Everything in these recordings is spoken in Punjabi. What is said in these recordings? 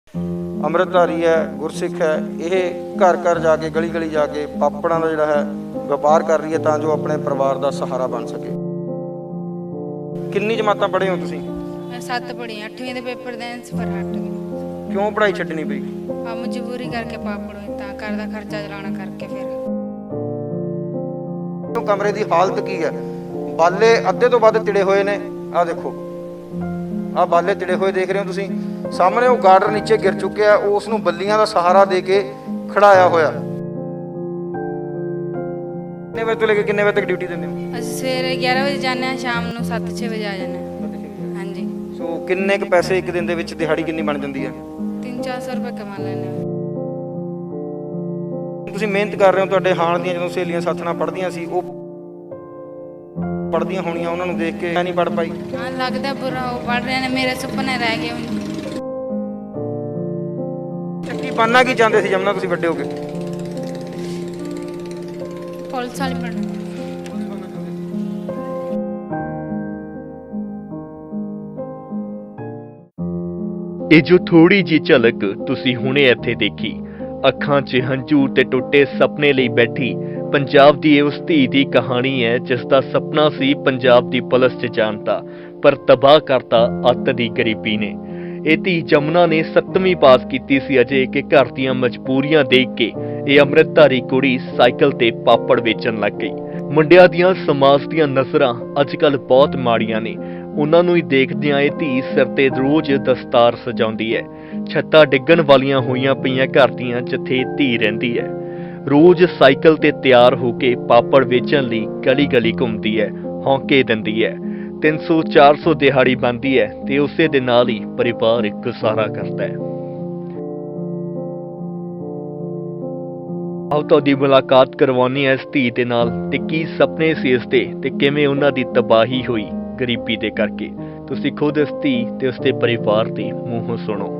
ਅੰਮ੍ਰਿਤਧਾਰੀ ਹੈ, ਗੁਰਸਿੱਖ ਹੈ, ਇਹ ਘਰ ਘਰ ਜਾ ਕੇ ਗਲੀ ਗਲੀ ਜਾ ਕੇ ਪਾਪੜਾਂ ਦਾ ਜਿਹੜਾ ਹੈ ਵਪਾਰ ਕਰ ਰਹੀ ਹੈ ਤਾਂ ਜੋ ਆਪਣੇ ਪਰਿਵਾਰ ਦਾ ਸਹਾਰਾ ਬਣ ਸਕੇ। ਕਿੰਨੀ ਜਮਾਤਾਂ ਪੜ੍ਹੇ ਹੋ ਤੁਸੀਂ? ਮੈਂ 7 ਪੜ੍ਹੀ 8ਵੀਂ ਦੇ ਪੇਪਰ ਦੇਣ ਸਫਰ ਹਟ ਗਈ। ਕਿਉਂ ਪੜ੍ਹਾਈ ਛੱਡਣੀ ਪਈ? ਆ ਮਜਬੂਰੀ ਕਰਕੇ ਪਾਪੜ ਹੋਏ ਤਾਂ ਘਰ ਦਾ ਖਰਚਾ ਚਲਾਉਣਾ ਕਰਕੇ ਫਿਰ ਕਮਰੇ ਦੀ ਹਾਲਤ ਕੀ ਹੈ? ਬਾਲੇ ਅੱਧੇ ਤੋਂ ਵੱਧ ਤਿੜੇ ਹੋਏ ਨੇ। ਆਹ ਦੇਖੋ, ਆਹ ਬਾਲੇ ਤਿੜੇ ਹੋਏ ਦੇਖ ਰਹੇ ਹੋ ਤੁਸੀਂ ਸਾਹਮਣੇ। ਉਹ ਗਾਰਡਰ ਨੀਚੇ ਗਿਰ ਚੁੱਕਿਆ, ਉਸ ਨੂੰ ਬੱਲੀਆਂ ਦਾ ਸਹਾਰਾ ਦੇ ਕੇ ਖੜਾਇਆ ਹੋਇਆ। ਕਿੰਨੇ ਵਜੇ ਤੋਂ ਲੈ ਕੇ ਕਿੰਨੇ ਵਜੇ ਤੱਕ ਡਿਊਟੀ ਦਿੰਦੇ ਹੋ? ਅਸੀਂ ਸਵੇਰੇ 11 ਵਜੇ ਜਾਂਦੇ ਹਾਂ, ਸ਼ਾਮ ਨੂੰ 7-6 ਵਜੇ ਆ ਜਾਂਦੇ ਹਾਂ। ਹਾਂਜੀ। ਸੋ ਕਿੰਨੇ ਕੁ ਪੈਸੇ ਇੱਕ ਦਿਨ ਦੇ ਵਿੱਚ ਦਿਹਾੜੀ ਕਿੰਨੀ ਬਣ ਜਾਂਦੀ ਹੈ? 300-400 ਰੁਪਏ ਕਮਾ ਲੈਂਦੇ ਹਾਂ। ਤੁਸੀਂ ਮਿਹਨਤ ਕਰ ਰਹੇ ਹੋ, ਤੁਹਾਡੇ ਹਾਣ ਦੀਆਂ ਜਦੋਂ ਸਹੇਲੀਆਂ ਸਾਥ ਨਾਲ ਪੜ੍ਹਦੀਆਂ ਸੀ ਉਹ ਪੜ੍ਹਦੀਆਂ ਹੋਣੀਆਂ, ਉਹਨਾਂ ਨੂੰ ਦੇਖ ਕੇ ਮੈਂ ਨਹੀਂ ਪੜ੍ਹ ਪਾਈ। ਹਾਂ ਲੱਗਦਾ ਬੁਰਾ, ਉਹ ਪੜ੍ਹ ਰਹੇ ਨੇ, ਮੇਰੇ ਸੁਪਨੇ ਰਹਿ ਗਏ ਹੁਣ। ਕੀ ਬਣਨਾ ਕੀ ਚਾਹੁੰਦੇ ਸੀ ਜਮਨਾ ਤੁਸੀਂ ਵੱਡੇ ਹੋ ਕੇ? ਪੁਲਿਸ ਵਾਲੀ ਬਣਨਾ। ਇਹ ਜੋ ਥੋੜੀ ਜੀ ਝਲਕ ਤੁਸੀਂ ਹੁਣੇ ਇੱਥੇ ਦੇਖੀ, ਅੱਖਾਂ 'ਚ ਹੰਝੂ ਤੇ ਟੁੱਟੇ ਸੁਪਨੇ ਲਈ ਬੈਠੀ ਪੰਜਾਬ ਦੀ ਉਸ ਧੀ ਦੀ ਕਹਾਣੀ ਹੈ ਜਿਸ ਦਾ ਸੁਪਨਾ ਸੀ ਪੰਜਾਬ ਦੀ ਪੁਲਿਸ 'ਚ ਜਾਣ ਦਾ, ਪਰ ਤਬਾਹ ਕਰਤਾ ਅੱਤ ਦੀ ਗਰੀਬੀ ਨੇ। ਇਹ ਧੀ ਜਮਨਾ ਨੇ 7ਵੀਂ ਪਾਸ ਕੀਤੀ ਸੀ ਅਜੇ ਕਿ ਘਰ ਦੀਆਂ ਮਜਬੂਰੀਆਂ ਦੇਖ ਕੇ ਇਹ ਅੰਮ੍ਰਿਤਧਾਰੀ ਕੁੜੀ ਸਾਈਕਲ ਤੇ ਪਾਪੜ ਵੇਚਣ ਲੱਗ ਗਈ। ਮੁੰਡਿਆਂ ਦੀਆਂ ਸਮਾਜ ਦੀਆਂ ਨਜ਼ਰਾਂ ਅੱਜ-ਕੱਲ੍ਹ ਬਹੁਤ ਮਾੜੀਆਂ ਨੇ। ਉਹਨਾਂ ਨੂੰ ਹੀ ਦੇਖਦਿਆਂ ਇਹ ਧੀ ਸਿਰ ਤੇ ਰੋਜ਼ ਦਸਤਾਰ ਸਜਾਉਂਦੀ ਹੈ। ਛੱਤਾਂ ਡਿੱਗਣ ਵਾਲੀਆਂ ਹੋਈਆਂ ਪਈਆਂ ਘਰ ਦੀਆਂ ਜਿੱਥੇ ਧੀ ਰਹਿੰਦੀ ਹੈ। ਰੋਜ਼ ਸਾਈਕਲ ਤੇ ਤਿਆਰ ਹੋ ਕੇ ਪਾਪੜ ਵੇਚਣ ਲਈ ਗਲੀ ਗਲੀ ਘੁੰਮਦੀ ਹੈ, ਹੌਂਕੇ ਦਿੰਦੀ ਹੈ। 300-400 ਦਿਹਾੜੀ ਬਣਦੀ ਹੈ ਤੇ ਉਸੇ ਦੇ ਨਾਲ ਹੀ ਪਰਿਵਾਰ ਗੁਜ਼ਾਰਾ ਕਰਦਾ ਹੈ। ਆਓ ਤੁਹਾਡੀ ਮੁਲਾਕਾਤ ਕਰਵਾਉਣੀ ਹੈ ਇਸ ਧੀ ਦੇ ਨਾਲ ਤੇ ਕੀ ਸੁਪਨੇ ਸੀ ਇਸ ਦੇ ਤੇ ਕਿਵੇਂ ਉਹਨਾਂ ਦੀ ਤਬਾਹੀ ਹੋਈ ਗਰੀਬੀ ਦੇ ਕਰਕੇ। ਤੁਸੀਂ ਖੁਦ ਇਸ ਧੀ ਤੇ ਉਸਦੇ ਪਰਿਵਾਰ ਦੇ ਮੂੰਹੋਂ ਸੁਣੋ।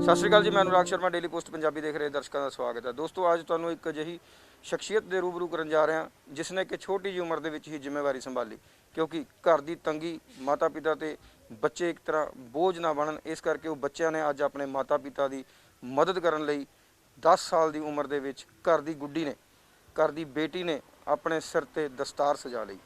ਸਤਿ ਸ਼੍ਰੀ ਅਕਾਲ ਜੀ, ਮੈਂ ਅਨੁਰਾਗ ਸ਼ਰਮਾ, ਡੇਲੀ ਪੋਸਟ ਪੰਜਾਬੀ ਦੇਖ ਰਹੇ ਦਰਸ਼ਕਾਂ ਦਾ ਸਵਾਗਤ ਹੈ। ਦੋਸਤੋ, ਅੱਜ ਤੁਹਾਨੂੰ ਇੱਕ ਅਜਿਹੀ ਸ਼ਖਸੀਅਤ ਦੇ ਰੂਬਰੂ ਕਰਨ ਜਾ ਰਿਹਾ ਜਿਸ ਨੇ ਕਿ ਛੋਟੀ ਜਿਹੀ ਉਮਰ ਦੇ ਵਿੱਚ ਹੀ ਜ਼ਿੰਮੇਵਾਰੀ ਸੰਭਾਲੀ, ਕਿਉਂਕਿ ਘਰ ਦੀ ਤੰਗੀ, ਮਾਤਾ ਪਿਤਾ ਤੇ ਬੱਚੇ ਇੱਕ ਤਰ੍ਹਾਂ ਬੋਝ ਨਾ ਬਣਨ, ਇਸ ਕਰਕੇ ਉਹ ਬੱਚਿਆਂ ਨੇ ਅੱਜ ਆਪਣੇ ਮਾਤਾ ਪਿਤਾ ਦੀ ਮਦਦ ਕਰਨ ਲਈ 10 ਸਾਲ ਦੀ ਉਮਰ ਦੇ ਵਿੱਚ ਘਰ ਦੀ ਗੁੱਡੀ ਨੇ, ਘਰ ਦੀ ਬੇਟੀ ਨੇ ਆਪਣੇ ਸਿਰ ਤੇ ਦਸਤਾਰ ਸਜਾ ਲਈ।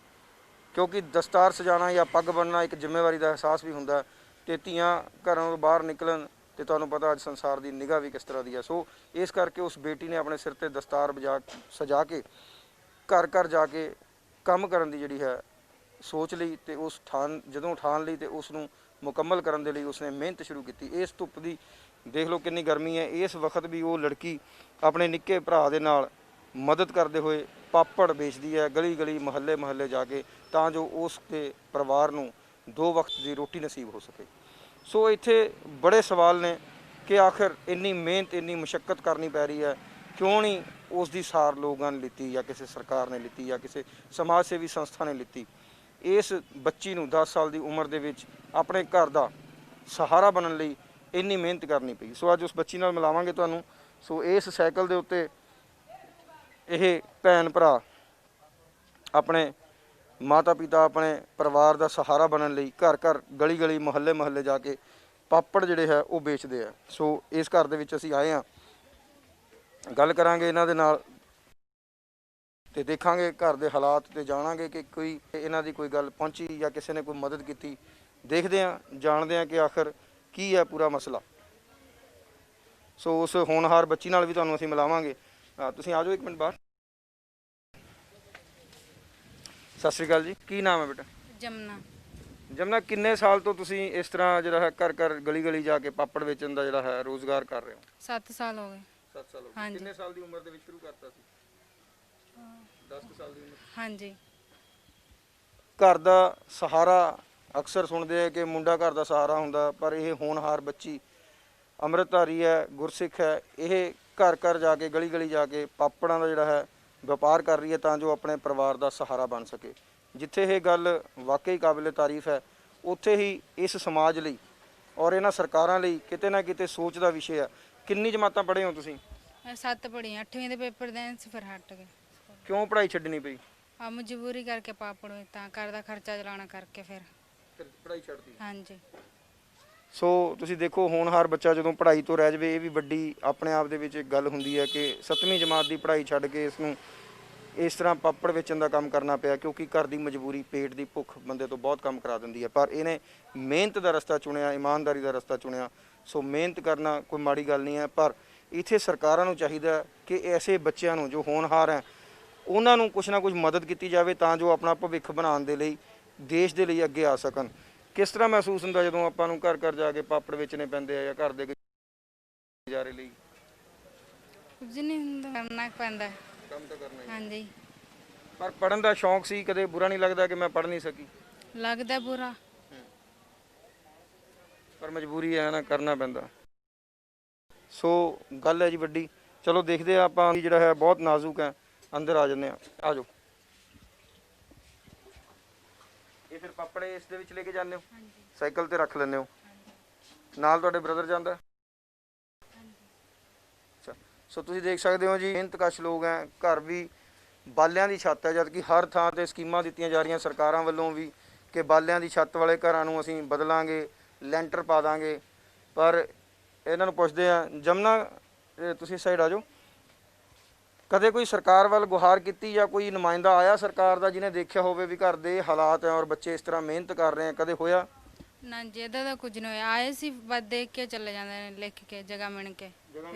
ਕਿਉਂਕਿ ਦਸਤਾਰ ਸਜਾਉਣਾ ਜਾਂ ਪੱਗ ਬੰਨ੍ਹਣਾ ਇੱਕ ਜ਼ਿੰਮੇਵਾਰੀ ਦਾ ਅਹਿਸਾਸ ਵੀ ਹੁੰਦਾ ਤੇ ਧੀਆਂ ਘਰਾਂ ਤੋਂ ਬਾਹਰ ਨਿਕਲਣ ਤੇ ਤੁਹਾਨੂੰ ਪਤਾ ਅੱਜ ਸੰਸਾਰ ਦੀ ਨਿਗਾਹ ਵੀ ਕਿਸ ਤਰ੍ਹਾਂ ਦੀ ਹੈ। ਸੋ ਇਸ ਕਰਕੇ ਉਸ ਬੇਟੀ ਨੇ ਆਪਣੇ ਸਿਰ ਤੇ ਦਸਤਾਰ ਸਜਾ ਕੇ ਘਰ ਘਰ ਜਾ ਕੇ ਕੰਮ ਕਰਨ ਦੀ ਜਿਹੜੀ ਹੈ ਸੋਚ ਲਈ ਤੇ ਉਸ ਜਦੋਂ ਠਾਣ ਲਈ ਤੇ ਉਸ ਨੂੰ ਮੁਕੰਮਲ ਕਰਨ ਦੇ ਲਈ ਉਸਨੇ ਮਿਹਨਤ ਸ਼ੁਰੂ ਕੀਤੀ। ਇਸ ਧੁੱਪ ਦੀ ਦੇਖ ਲਓ ਕਿੰਨੀ ਗਰਮੀ ਹੈ, ਇਸ ਵਕਤ ਵੀ ਉਹ ਲੜਕੀ ਆਪਣੇ ਨਿੱਕੇ ਭਰਾ ਦੇ ਨਾਲ ਮਦਦ ਕਰਦੇ ਹੋਏ ਪਾਪੜ ਵੇਚਦੀ ਹੈ ਗਲੀ ਗਲੀ, ਮਹੱਲੇ ਮਹੱਲੇ ਜਾ ਕੇ, ਤਾਂ ਜੋ ਉਸ ਦੇ ਪਰਿਵਾਰ ਨੂੰ 2 ਵਕਤ ਦੀ ਰੋਟੀ ਨਸੀਬ ਹੋ ਸਕੇ। ਸੋ ਇੱਥੇ ਬੜੇ ਸਵਾਲ ਨੇ ਕਿ ਆਖਿਰ ਇੰਨੀ ਮਿਹਨਤ, ਇੰਨੀ ਮੁਸ਼ੱਕਤ ਕਰਨੀ ਪੈ ਰਹੀ ਹੈ, ਕਿਉਂ ਨਹੀਂ ਉਸ ਦੀ ਸਾਰ ਲੋਕਾਂ ਨੇ ਲਿੱਤੀ ਜਾਂ ਕਿਸੇ ਸਰਕਾਰ ਨੇ ਲਿੱਤੀ ਜਾਂ ਕਿਸੇ ਸਮਾਜ ਸੇਵੀ ਸੰਸਥਾ ਨੇ ਲਿੱਤੀ। ਇਸ ਬੱਚੀ ਨੂੰ 10 ਸਾਲ ਦੀ ਉਮਰ ਦੇ ਵਿੱਚ ਆਪਣੇ ਘਰ ਦਾ ਸਹਾਰਾ ਬਣਨ ਲਈ ਇੰਨੀ ਮਿਹਨਤ ਕਰਨੀ ਪਈ। ਸੋ ਅੱਜ ਉਸ ਬੱਚੀ ਨਾਲ ਮਿਲਾਵਾਂਗੇ ਤੁਹਾਨੂੰ। ਸੋ ਇਸ ਸਾਈਕਲ ਦੇ ਉੱਤੇ ਇਹ ਭੈਣ ਭਰਾ ਆਪਣੇ ਮਾਤਾ ਪਿਤਾ, ਆਪਣੇ ਪਰਿਵਾਰ ਦਾ ਸਹਾਰਾ ਬਣਨ ਲਈ ਘਰ ਘਰ, ਗਲੀ ਗਲੀ, ਮਹੱਲੇ ਮਹੱਲੇ ਜਾ ਕੇ ਪਾਪੜ ਜਿਹੜੇ ਹੈ ਉਹ ਵੇਚਦੇ ਆ। ਸੋ ਇਸ ਘਰ ਦੇ ਵਿੱਚ ਅਸੀਂ ਆਏ ਹਾਂ, ਗੱਲ ਕਰਾਂਗੇ ਇਹਨਾਂ ਦੇ ਨਾਲ ਤੇ ਦੇਖਾਂਗੇ ਘਰ ਦੇ ਹਾਲਾਤ ਤੇ ਜਾਣਾਂਗੇ ਕਿ ਕੋਈ ਇਹਨਾਂ ਦੀ ਕੋਈ ਗੱਲ ਪਹੁੰਚੀ ਜਾਂ ਕਿਸੇ ਨੇ ਕੋਈ ਮਦਦ ਕੀਤੀ। ਦੇਖਦੇ ਹਾਂ, ਜਾਣਦੇ ਹਾਂ ਕਿ ਆਖਿਰ ਕੀ ਹੈ ਪੂਰਾ ਮਸਲਾ। ਸੋ ਉਸ ਹੋਣਹਾਰ ਬੱਚੀ ਨਾਲ ਵੀ ਤੁਹਾਨੂੰ ਅਸੀਂ ਮਿਲਾਵਾਂਗੇ। ਤੁਸੀਂ ਆ ਜਾਓ 1 ਮਿੰਟ ਬਾਹਰ। ਸਤਿ ਸ਼੍ਰੀ ਅਕਾਲ ਜੀ, ਕੀ ਨਾਮ ਹੈ ਬੇਟਾ? ਜਮਨਾ। ਜਮਨਾ, ਕਿੰਨੇ ਸਾਲ ਤੋਂ ਤੁਸੀਂ ਇਸ ਤਰ੍ਹਾਂ ਜਿਹੜਾ ਹੈ ਘਰ ਘਰ, ਗਲੀ ਗਲੀ ਜਾ ਕੇ ਪਾਪੜ ਵੇਚਣ ਦਾ ਜਿਹੜਾ ਹੈ ਰੋਜ਼ਗਾਰ ਕਰ ਰਹੇ ਹੋ? 7 ਸਾਲ ਹੋ ਗਏ। 7 ਸਾਲ ਹੋ ਗਏ। ਹਾਂਜੀ। ਕਿੰਨੇ ਸਾਲ ਦੀ ਉਮਰ ਦੇ ਵਿੱਚ ਸ਼ੁਰੂ ਕਰਤਾ ਸੀ? 10 ਸਾਲ ਦੀ ਉਮਰ। ਹਾਂਜੀ। ਘਰ ਦਾ ਸਹਾਰਾ ਅਕਸਰ ਸੁਣਦੇ ਆ ਕਿ ਮੁੰਡਾ ਘਰ ਦਾ ਸਹਾਰਾ ਹੁੰਦਾ, ਪਰ ਇਹ ਹੋਣਹਾਰ ਬੱਚੀ ਅੰਮ੍ਰਿਤਧਾਰੀ ਹੈ, ਗੁਰਸਿੱਖ ਹੈ, ਇਹ ਘਰ ਘਰ ਜਾ ਕੇ, ਗਲੀ ਗਲੀ ਜਾ ਕੇ ਪਾਪੜਾਂ ਦਾ ਜਿਹੜਾ ਹੈ ਵਪਾਰ ਕਰ ਰਹੀ ਹੈ ਤਾਂ ਜੋ ਆਪਣੇ ਪਰਿਵਾਰ ਦਾ ਸਹਾਰਾ ਬਣ ਸਕੇ। ਜਿੱਥੇ ਇਹ ਗੱਲ ਵਾਕਈ ਕਾਬਿਲ ਤਾਰੀਫ ਹੈ, ਉੱਥੇ ਹੀ ਇਸ ਸਮਾਜ ਲਈ ਔਰ ਇਹਨਾਂ ਸਰਕਾਰਾਂ ਲਈ ਕਿਤੇ ਨਾ ਕਿਤੇ ਸੋਚ ਦਾ ਵਿਸ਼ੇ ਹੈ। ਕਿੰਨੀ ਜਮਾਤਾਂ ਪੜ੍ਹੇ ਹੋ ਤੁਸੀਂ? ਮੈਂ 7 ਪੜ੍ਹੀ 8ਵੀਂ ਦੇ ਪੇਪਰ ਦੇਣ ਸਫਰ ਹਟ ਗਏ। ਕਿਉਂ ਪੜ੍ਹਾਈ ਛੱਡਣੀ ਪਈ? ਆ ਮਜਬੂਰੀ ਕਰਕੇ ਪਾਪੜ ਹੋਏ ਤਾਂ ਘਰ ਦਾ ਖਰਚਾ ਚਲਾਉਣਾ ਕਰਕੇ ਫਿਰ ਪੜ੍ਹਾਈ ਛੱਡਦੀ? ਹਾਂਜੀ। ਸੋ ਤੁਸੀਂ ਦੇਖੋ ਹੋਣਹਾਰ ਬੱਚਾ ਜਦੋਂ ਪੜ੍ਹਾਈ ਤੋਂ ਰਹਿ ਜਾਵੇ, ਇਹ ਵੀ ਵੱਡੀ ਆਪਣੇ ਆਪ ਦੇ ਵਿੱਚ ਇੱਕ ਗੱਲ ਹੁੰਦੀ ਹੈ ਕਿ 7ਵੀਂ ਜਮਾਤ ਦੀ ਪੜ੍ਹਾਈ ਛੱਡ ਕੇ ਇਸ ਨੂੰ ਇਸ ਤਰ੍ਹਾਂ ਪਾਪੜ ਵੇਚਣ ਦਾ ਕੰਮ ਕਰਨਾ ਪਿਆ, ਕਿਉਂਕਿ ਘਰ ਦੀ ਮਜਬੂਰੀ, ਪੇਟ ਦੀ ਭੁੱਖ ਬੰਦੇ ਤੋਂ ਬਹੁਤ ਕੰਮ ਕਰਾ ਦਿੰਦੀ ਹੈ। ਪਰ ਇਹਨੇ ਮਿਹਨਤ ਦਾ ਰਸਤਾ ਚੁਣਿਆ, ਇਮਾਨਦਾਰੀ ਦਾ ਰਸਤਾ ਚੁਣਿਆ। ਸੋ ਮਿਹਨਤ ਕਰਨਾ ਕੋਈ ਮਾੜੀ ਗੱਲ ਨਹੀਂ ਹੈ, ਪਰ ਇੱਥੇ ਸਰਕਾਰਾਂ ਨੂੰ ਚਾਹੀਦਾ ਕਿ ਐਸੇ ਬੱਚਿਆਂ ਨੂੰ ਜੋ ਹੋਣਹਾਰ ਹੈ ਉਹਨਾਂ ਨੂੰ ਕੁਛ ਨਾ ਕੁਛ ਮਦਦ ਕੀਤੀ ਜਾਵੇ, ਤਾਂ ਜੋ ਆਪਣਾ ਭਵਿੱਖ ਬਣਾਉਣ ਦੇ ਲਈ, ਦੇਸ਼ ਦੇ ਲਈ ਅੱਗੇ ਆ ਸਕਣ। ਕਿਸ ਤਰ੍ਹਾਂ ਮਹਿਸੂਸ ਹੁੰਦਾ ਜਦੋਂ ਆਪਾਂ ਨੂੰ ਘਰ ਘਰ ਜਾ ਕੇ ਪਾਪੜ ਵੇਚਣੇ ਪੈਂਦੇ ਆ ਜਾਂ ਘਰ ਦੇ ਗੁਜ਼ਾਰੇ ਲਈ? ਕੁਝ ਨਹੀਂ ਹੁੰਦਾ, ਕਰਨਾ ਪੈਂਦਾ ਹੈ। ਕੰਮ ਤਾਂ ਕਰਨਾ ਹੀ। ਹਾਂਜੀ, ਪਰ ਪੜ੍ਹਨ ਦਾ ਸ਼ੌਂਕ ਸੀ, ਕਦੇ ਬੁਰਾ ਨਹੀਂ ਲੱਗਦਾ ਕਿ ਮੈਂ ਪੜ੍ਹ ਨਹੀਂ ਸਕੀ? ਲੱਗਦਾ ਬੁਰਾ। ਪਰ ਮਜਬੂਰੀ ਹੈ ਨਾ, ਕਰਨਾ ਪੈਂਦਾ। ਸੋ ਗੱਲ ਹੈ ਜੀ ਵੱਡੀ। ਚਲੋ ਦੇਖਦੇ ਆ ਆਪਾਂ, ਜਿਹੜਾ ਹੈ ਬਹੁਤ ਨਾਜ਼ੁਕ ਹੈ। ਅੰਦਰ ਆ ਜੰਨੇ ਆ ਜਾਓ। ਇਹ ਫਿਰ ਪਾਪੜੇ ਇਸ ਦੇ ਵਿੱਚ ਲੈ ਕੇ ਜਾਂਦੇ ਹੋ? ਸਾਈਕਲ ਤੇ ਰੱਖ ਲੈਂਦੇ ਹੋ? ਨਾਲ ਤੁਹਾਡੇ ਬ੍ਰਦਰ ਜਾਂਦਾ? ਅੱਛਾ। ਸੋ ਤੁਸੀਂ ਦੇਖ ਸਕਦੇ ਹੋ ਜੀ, ਮਿਹਨਤਕਸ਼ ਲੋਕ ਹੈ। ਘਰ ਵੀ ਬਾਲਿਆਂ ਦੀ ਛੱਤ ਹੈ, ਜਦ ਕਿ ਹਰ ਥਾਂ ਤੇ ਸਕੀਮਾਂ ਦਿੱਤੀਆਂ ਜਾ ਰਹੀਆਂ ਸਰਕਾਰਾਂ ਵੱਲੋਂ ਵੀ ਕਿ ਬਾਲਿਆਂ ਦੀ ਛੱਤ ਵਾਲੇ ਘਰਾਂ ਨੂੰ ਅਸੀਂ ਬਦਲਾਂਗੇ, ਲੈਂਟਰ ਪਾ ਦਾਂਗੇ। ਪਰ ਇਹਨਾਂ ਨੂੰ ਪੁੱਛਦੇ ਆ, ਜਮਨਾ ਤੁਸੀਂ ਸਾਈਡ ਆ ਜਾਓ, ਕਦੇ ਕੋਈ ਸਰਕਾਰ ਵੱਲ ਗੁਹਾਰ ਕੀਤੀ ਜਾਂ ਕੋਈ ਨੁਮਾਇੰਦਾ ਆਇਆ ਸਰਕਾਰ ਦਾ ਜਿਹਨੇ ਦੇਖਿਆ ਹੋਵੇ ਵੀ ਘਰ ਦੇ ਹਾਲਾਤ ਹੈ ਔਰ ਬੱਚੇ ਇਸ ਤਰ੍ਹਾਂ ਮਿਹਨਤ ਕਰ ਰਹੇ ਆ? ਕਦੇ ਹੋਇਆ? ਨਾ ਜੀ, ਇੱਦਾਂ ਦਾ ਕੁਝ ਨਹੀਂ ਹੋਇਆ। ਆਏ ਸੀ ਬਸ ਦੇਖ ਕੇ ਚਲੇ ਜਾਂਦੇ ਨੇ, ਲਿਖ ਕੇ, ਜਗ੍ਹਾ ਮਿਣ ਕੇ।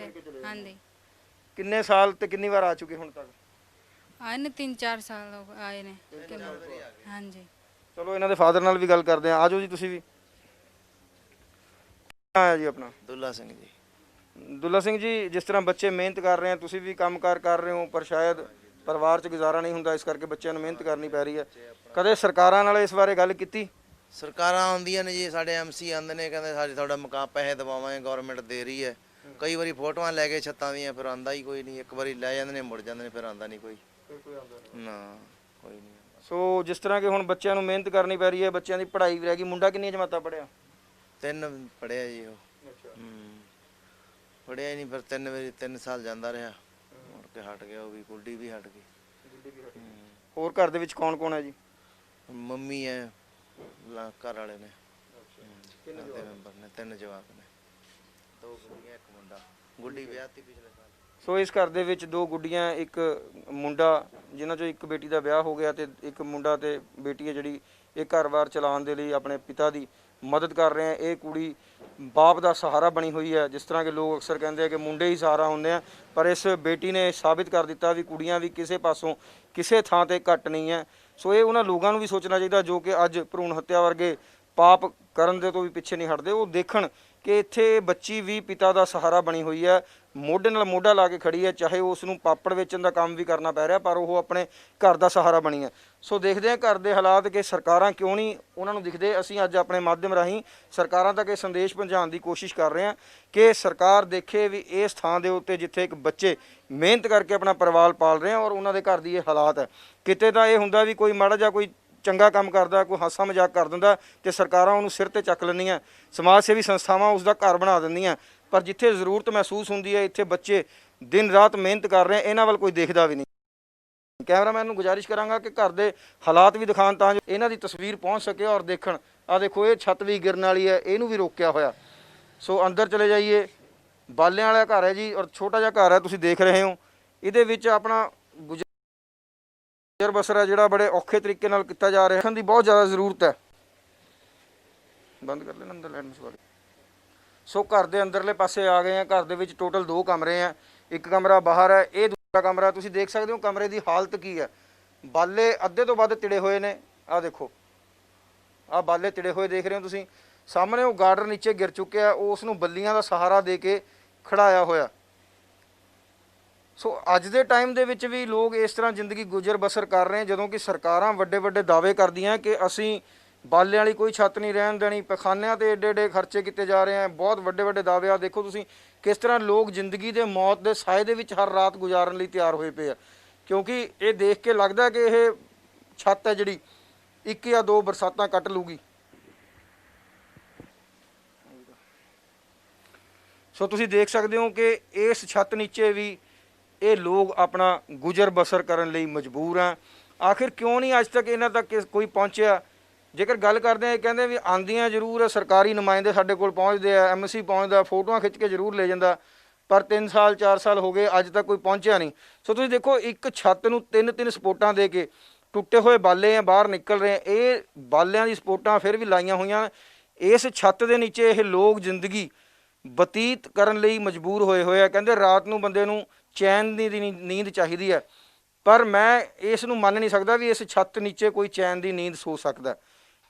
ਹਾਂਜੀ। ਕਿੰਨੇ ਸਾਲ ਤੇ ਕਿੰਨੀ ਵਾਰ ਆ ਚੁੱਕੇ ਹੁਣ ਤੱਕ? ਆਏ ਨੇ 3-4 ਸਾਲ ਹੋ ਗਏ ਆਏ ਨੇ। ਹਾਂਜੀ। ਚਲੋ ਇਹਨਾਂ ਦੇ ਫਾਦਰ ਨਾਲ ਵੀ ਗੱਲ ਕਰਦੇ ਆ। ਆਜੋ ਜੀ ਤੁਸੀਂ ਵੀ। ਆਇਆ ਜੀ ਆਪਣਾ? ਦੁੱਲਾ ਸਿੰਘ ਜੀ। ਦੁੱਲਾ ਸਿੰਘ ਜੀ, ਜਿਸ ਤਰ੍ਹਾਂ ਬੱਚੇ ਮਿਹਨਤ ਕਰ ਰਹੇ ਆ, ਤੁਸੀਂ ਵੀ ਕੰਮਕਾਰ ਕਰ ਰਹੇ ਹੋ, ਪਰ ਸ਼ਾਇਦ ਪਰਿਵਾਰ 'ਚ ਗੁਜ਼ਾਰਾ ਨਹੀਂ ਹੁੰਦਾ, ਇਸ ਕਰਕੇ ਬੱਚਿਆਂ ਨੂੰ ਮਿਹਨਤ ਕਰਨੀ ਪੈ ਰਹੀ ਹੈ। ਕਦੇ ਸਰਕਾਰਾਂ ਨਾਲ ਇਸ ਬਾਰੇ ਗੱਲ ਕੀਤੀ? ਸਰਕਾਰਾਂ ਆਉਂਦੀਆਂ ਨੇ ਜੀ, ਸਾਡੇ ਐਮਸੀ ਆਉਂਦੇ ਨੇ, ਕਹਿੰਦੇ ਸਾਡੇ ਤੁਹਾਡਾ ਮਕਾਨ ਪੈਸੇ ਦਵਾਵਾਂਗੇ, ਗਵਰਨਮੈਂਟ ਦੇ ਰਹੀ ਹੈ। ਕਈ ਵਾਰੀ ਫੋਟੋਆਂ ਲੈ ਕੇ ਛੱਤਾਂ ਦੀਆਂ, ਫਿਰ ਆਂਦਾ ਹੀ ਕੋਈ ਨਹੀਂ। ਇੱਕ ਵਾਰੀ ਲੈ ਜਾਂਦੇ ਨੇ, ਮੁੜ ਜਾਂਦੇ ਨੇ, ਫਿਰ ਆਂਦਾ ਨਹੀਂ ਕੋਈ। ਨਾ, ਕੋਈ ਨਹੀਂ। ਸੋ ਜਿਸ ਤਰ੍ਹਾਂ ਕਿ ਹੁਣ ਬੱਚਿਆਂ ਨੂੰ ਮਿਹਨਤ ਕਰਨੀ ਪੈ ਰਹੀ ਹੈ, ਬੱਚਿਆਂ ਦੀ ਪੜ੍ਹਾਈ ਵੀ ਰਹਿ ਗਈ। ਮੁੰਡਾ ਕਿੰਨੀਆਂ ਜਮਾਤਾਂ ਪੜ੍ਹਿਆ? 3 ਪੜ੍ਹਿਆ ਜੀ ਉਹ। ਪੜ੍ਹਿਆ ਹੀ ਨਹੀਂ, ਫਿਰ 3 ਸਾਲ ਜਾਂਦਾ ਰਿਹਾ, ਮੁੜ ਕੇ ਹਟ ਗਿਆ। ਉਹ ਵੀ, ਗੁੱਡੀ ਵੀ ਹਟ ਗਈ। ਹੋਰ ਘਰ ਦੇ ਵਿੱਚ ਕੌਣ ਕੌਣ ਹੈ ਜੀ? ਮੰਮੀ ਹੈ, ਘਰ ਵਾਲੇ ਨੇ, ਘਰ ਦੇ ਮੈਂਬਰ ਨੇ, 3 ਜਵਾਕ ਨੇ, 2 ਕੁੜੀਆਂ, 1 ਮੁੰਡਾ। ਗੁੱਡੀ ਵਿਆਹਤੀ ਪਿਛਲੇ ਸਾਲ। ਸੋ ਇਸ ਘਰ ਦੇ ਵਿੱਚ 2 ਗੁੱਡੀਆਂ, 1 ਮੁੰਡਾ, ਜਿਨ੍ਹਾਂ 'ਚੋਂ 1 ਬੇਟੀ ਦਾ ਵਿਆਹ ਹੋ ਗਿਆ ਤੇ 1 ਮੁੰਡਾ ਤੇ ਬੇਟੀ ਹੈ ਜਿਹੜੀ ਇਹ ਘਰ-ਬਾਰ ਚਲਾਉਣ ਦੇ ਲਈ ਆਪਣੇ ਪਿਤਾ ਦੀ ਮਦਦ ਕਰ ਰਹੇ ਆ। ਇਹ ਕੁੜੀ ਬਾਪ ਦਾ ਸਹਾਰਾ ਬਣੀ ਹੋਈ ਹੈ। ਜਿਸ ਤਰ੍ਹਾਂ ਕਿ ਲੋਕ ਅਕਸਰ ਕਹਿੰਦੇ ਆ ਕਿ ਮੁੰਡੇ ਹੀ ਸਹਾਰਾ ਹੁੰਦੇ ਆ, ਪਰ ਇਸ ਬੇਟੀ ਨੇ ਸਾਬਿਤ ਕਰ ਦਿੱਤਾ ਵੀ ਕੁੜੀਆਂ ਵੀ ਕਿਸੇ ਪਾਸੋਂ, ਕਿਸੇ ਥਾਂ ਤੇ ਘੱਟ ਨਹੀਂ ਹੈ। ਸੋ ਇਹ ਉਹਨਾਂ ਲੋਕਾਂ ਨੂੰ ਵੀ ਸੋਚਣਾ ਚਾਹੀਦਾ ਜੋ ਕਿ ਅੱਜ ਭਰੂਣ ਹੱਤਿਆ ਵਰਗੇ ਪਾਪ ਕਰਨ ਦੇ ਤੋਂ ਵੀ ਪਿੱਛੇ ਨਹੀਂ ਹਟਦੇ। ਉਹ ਦੇਖਣ ਕਿ ਇੱਥੇ ਬੱਚੀ ਵੀ ਪਿਤਾ ਦਾ ਸਹਾਰਾ ਬਣੀ ਹੋਈ ਹੈ, ਮੋਢੇ ਨਾਲ ਮੋਢਾ ਲਾ ਕੇ ਖੜੀ ਹੈ। ਚਾਹੇ ਉਸ ਨੂੰ ਪਾਪੜ ਵੇਚਣ ਦਾ ਕੰਮ ਵੀ ਕਰਨਾ ਪੈ ਰਿਹਾ, ਪਰ ਉਹ ਆਪਣੇ ਘਰ ਦਾ ਸਹਾਰਾ ਬਣੀ ਹੈ। ਸੋ ਦੇਖਦੇ ਹਾਂ ਘਰ ਦੇ ਹਾਲਾਤ ਕਿ ਸਰਕਾਰਾਂ ਕਿਉਂ ਨਹੀਂ ਉਹਨਾਂ ਨੂੰ ਦਿਖਦੇ। ਅਸੀਂ ਅੱਜ ਆਪਣੇ ਮਾਧਿਅਮ ਰਾਹੀਂ ਸਰਕਾਰਾਂ ਤੱਕ ਇਹ ਸੰਦੇਸ਼ ਪਹੁੰਚਾਉਣ ਦੀ ਕੋਸ਼ਿਸ਼ ਕਰ ਰਹੇ ਹਾਂ ਕਿ ਸਰਕਾਰ ਦੇਖੇ ਵੀ ਇਸ ਥਾਂ ਦੇ ਉੱਤੇ ਜਿੱਥੇ ਇੱਕ ਬੱਚੇ ਮਿਹਨਤ ਕਰਕੇ ਆਪਣਾ ਪਰਿਵਾਰ ਪਾਲ ਰਹੇ ਆ ਔਰ ਉਹਨਾਂ ਦੇ ਘਰ ਦੀ ਇਹ ਹਾਲਾਤ ਹੈ। ਕਿਤੇ ਤਾਂ ਇਹ ਹੁੰਦਾ ਵੀ ਕੋਈ ਮਾੜਾ ਜਿਹਾ ਕੋਈ ਚੰਗਾ ਕੰਮ ਕਰਦਾ, ਕੋਈ ਹਾਸਾ ਮਜ਼ਾਕ ਕਰ ਦਿੰਦਾ ਤੇ ਸਰਕਾਰਾਂ ਉਹਨੂੰ ਸਿਰ ਤੇ ਚੱਕ ਲੈਂਦੀਆਂ, ਸਮਾਜ ਸੇਵੀ ਸੰਸਥਾਵਾਂ ਉਸ ਦਾ ਘਰ ਬਣਾ ਦਿੰਦੀਆਂ। ਪਰ ਜਿੱਥੇ ਜ਼ਰੂਰਤ ਮਹਿਸੂਸ ਹੁੰਦੀ ਹੈ, ਇੱਥੇ ਬੱਚੇ ਦਿਨ ਰਾਤ ਮਿਹਨਤ ਕਰ ਰਹੇ ਆ, ਇਹਨਾਂ ਵੱਲ ਕੋਈ ਦੇਖਦਾ ਵੀ ਨਹੀਂ। ਕੈਮਰਾਮੈਨ ਨੂੰ ਗੁਜ਼ਾਰਿਸ਼ ਕਰਾਂਗਾ ਕਿ ਘਰ ਦੇ ਹਾਲਾਤ ਵੀ ਦਿਖਾਉਣ ਤਾਂ ਜੋ ਇਹਨਾਂ ਦੀ ਤਸਵੀਰ ਪਹੁੰਚ ਸਕੇ ਔਰ ਦੇਖਣ। ਆ ਦੇਖੋ, ਇਹ ਛੱਤ ਵੀ ਗਿਰਨ ਵਾਲੀ ਹੈ, ਇਹਨੂੰ ਵੀ ਰੋਕਿਆ ਹੋਇਆ। ਸੋ ਅੰਦਰ ਚਲੇ ਜਾਈਏ। ਬਾਲਿਆਂ ਵਾਲਾ ਘਰ ਹੈ ਜੀ ਔਰ ਛੋਟਾ ਜਿਹਾ ਘਰ ਹੈ, ਤੁਸੀਂ ਦੇਖ ਰਹੇ ਹੋ। ਇਹਦੇ ਵਿੱਚ ਆਪਣਾ ਗੁਜ਼ਰ ਬਸਰ ਹੈ ਜਿਹੜਾ ਬੜੇ ਔਖੇ ਤਰੀਕੇ ਨਾਲ ਕੀਤਾ ਜਾ ਰਿਹਾ। ਦੇਖਣ ਦੀ ਬਹੁਤ ਜ਼ਿਆਦਾ ਜ਼ਰੂਰਤ ਹੈ। ਬੰਦ ਕਰ ਲੈਣ ਅੰਦਰ ਲੈਣ ਵਾਲੇ। ਸੋ ਘਰ ਦੇ ਅੰਦਰਲੇ ਪਾਸੇ ਆ ਗਏ ਆ। ਘਰ ਦੇ ਵਿੱਚ ਟੋਟਲ 2 ਕਮਰੇ ਆ, 1 ਕਮਰਾ ਬਾਹਰ ਹੈ, ਇਹ ਦੂਜਾ ਕਮਰਾ। ਤੁਸੀਂ ਦੇਖ ਸਕਦੇ ਹੋ ਕਮਰੇ ਦੀ ਹਾਲਤ ਕੀ ਹੈ। ਬਾਲੇ ਅੱਧੇ ਤੋਂ ਵੱਧ ਤਿੜੇ ਹੋਏ ਨੇ। ਆਹ ਦੇਖੋ, ਆਹ ਬਾਲੇ ਤਿੜੇ ਹੋਏ ਦੇਖ ਰਹੇ ਹੋ ਤੁਸੀਂ। ਸਾਹਮਣੇ ਉਹ ਗਾਰਡਰ ਨੀਚੇ ਗਿਰ ਚੁੱਕਿਆ, ਉਸ ਨੂੰ ਬੱਲੀਆਂ ਦਾ ਸਹਾਰਾ ਦੇ ਕੇ ਖੜਾਇਆ ਹੋਇਆ। ਸੋ ਅੱਜ ਦੇ ਟਾਈਮ ਦੇ ਵਿੱਚ ਵੀ ਲੋਕ ਇਸ ਤਰ੍ਹਾਂ ਜ਼ਿੰਦਗੀ ਗੁਜ਼ਰ ਬਸਰ ਕਰ ਰਹੇ, ਜਦੋਂ ਕਿ ਸਰਕਾਰਾਂ ਵੱਡੇ ਵੱਡੇ ਦਾਅਵੇ ਕਰਦੀਆਂ ਕਿ ਅਸੀਂ ਬਾਲਿਆਂ ਵਾਲੀ ਕੋਈ ਛੱਤ ਨਹੀਂ ਰਹਿਣ ਦੇਣੀ, ਪਖਾਨਿਆਂ ਤੇ ਏਡੇ ਏਡੇ ਖਰਚੇ ਕੀਤੇ ਜਾ ਰਹੇ ਆ, ਬਹੁਤ ਵੱਡੇ ਵੱਡੇ ਦਾਅਵੇ ਆ। ਦੇਖੋ ਤੁਸੀਂ ਕਿਸ ਤਰ੍ਹਾਂ ਲੋਕ ਜ਼ਿੰਦਗੀ ਦੇ ਮੌਤ ਦੇ ਸਾਏ ਦੇ ਵਿੱਚ ਹਰ ਰਾਤ ਗੁਜ਼ਾਰਨ ਲਈ ਤਿਆਰ ਹੋਏ ਪਏ ਆ, ਕਿਉਂਕਿ ਇਹ ਦੇਖ ਕੇ ਲੱਗਦਾ ਕਿ ਇਹ ਛੱਤ ਹੈ ਜਿਹੜੀ 1 ਜਾਂ 2 ਬਰਸਾਤਾਂ ਕੱਟ ਲੂਗੀ। ਸੋ ਤੁਸੀਂ ਦੇਖ ਸਕਦੇ ਹੋ ਕਿ ਇਸ ਛੱਤ ਨੀਚੇ ਵੀ ਇਹ ਲੋਕ ਆਪਣਾ ਗੁਜ਼ਰ ਬਸਰ ਕਰਨ ਲਈ ਮਜਬੂਰ ਆ। ਆਖਿਰ ਕਿਉਂ ਨਹੀਂ ਅੱਜ ਤੱਕ ਇਹਨਾਂ ਤੱਕ ਕੋਈ ਪਹੁੰਚਿਆ ਜੇਕਰ ਗੱਲ ਕਰਦੇ ਆ, ਇਹ ਕਹਿੰਦੇ ਵੀ ਆਂਦੀਆਂ ਜ਼ਰੂਰ ਸਰਕਾਰੀ ਨੁਮਾਇੰਦੇ ਸਾਡੇ ਕੋਲ ਪਹੁੰਚਦੇ ਆ, ਐਮਸੀ ਪਹੁੰਚਦਾ, ਫੋਟੋਆਂ ਖਿੱਚ ਕੇ ਜ਼ਰੂਰ ਲੈ ਜਾਂਦਾ, ਪਰ 3 ਸਾਲ 4 ਸਾਲ ਹੋ ਗਏ ਅੱਜ ਤੱਕ ਕੋਈ ਪਹੁੰਚਿਆ ਨਹੀਂ। ਸੋ ਤੁਸੀਂ ਦੇਖੋ, ਇੱਕ ਛੱਤ ਨੂੰ 3-3 ਸਪੋਰਟਾਂ ਦੇ ਕੇ ਟੁੱਟੇ ਹੋਏ ਬਾਲੇ ਆ ਬਾਹਰ ਨਿਕਲ ਰਹੇ ਆ। ਇਹ ਬਾਲਿਆਂ ਦੀ ਸਪੋਰਟਾਂ ਫਿਰ ਵੀ ਲਾਈਆਂ ਹੋਈਆਂ। ਇਸ ਛੱਤ ਦੇ ਨੀਚੇ ਇਹ ਲੋਕ ਜ਼ਿੰਦਗੀ ਬਤੀਤ ਕਰਨ ਲਈ ਮਜਬੂਰ ਹੋਏ ਆ। ਕਹਿੰਦੇ ਰਾਤ ਨੂੰ ਬੰਦੇ ਨੂੰ ਚੈਨ ਦੀ ਨੀਂਦ ਚਾਹੀਦੀ ਹੈ, ਪਰ ਮੈਂ ਇਸ ਨੂੰ ਮੰਨ ਨਹੀਂ ਸਕਦਾ ਵੀ ਇਸ ਛੱਤ ਨੀਚੇ ਕੋਈ ਚੈਨ ਦੀ ਨੀਂਦ ਸੋ ਸਕਦਾ,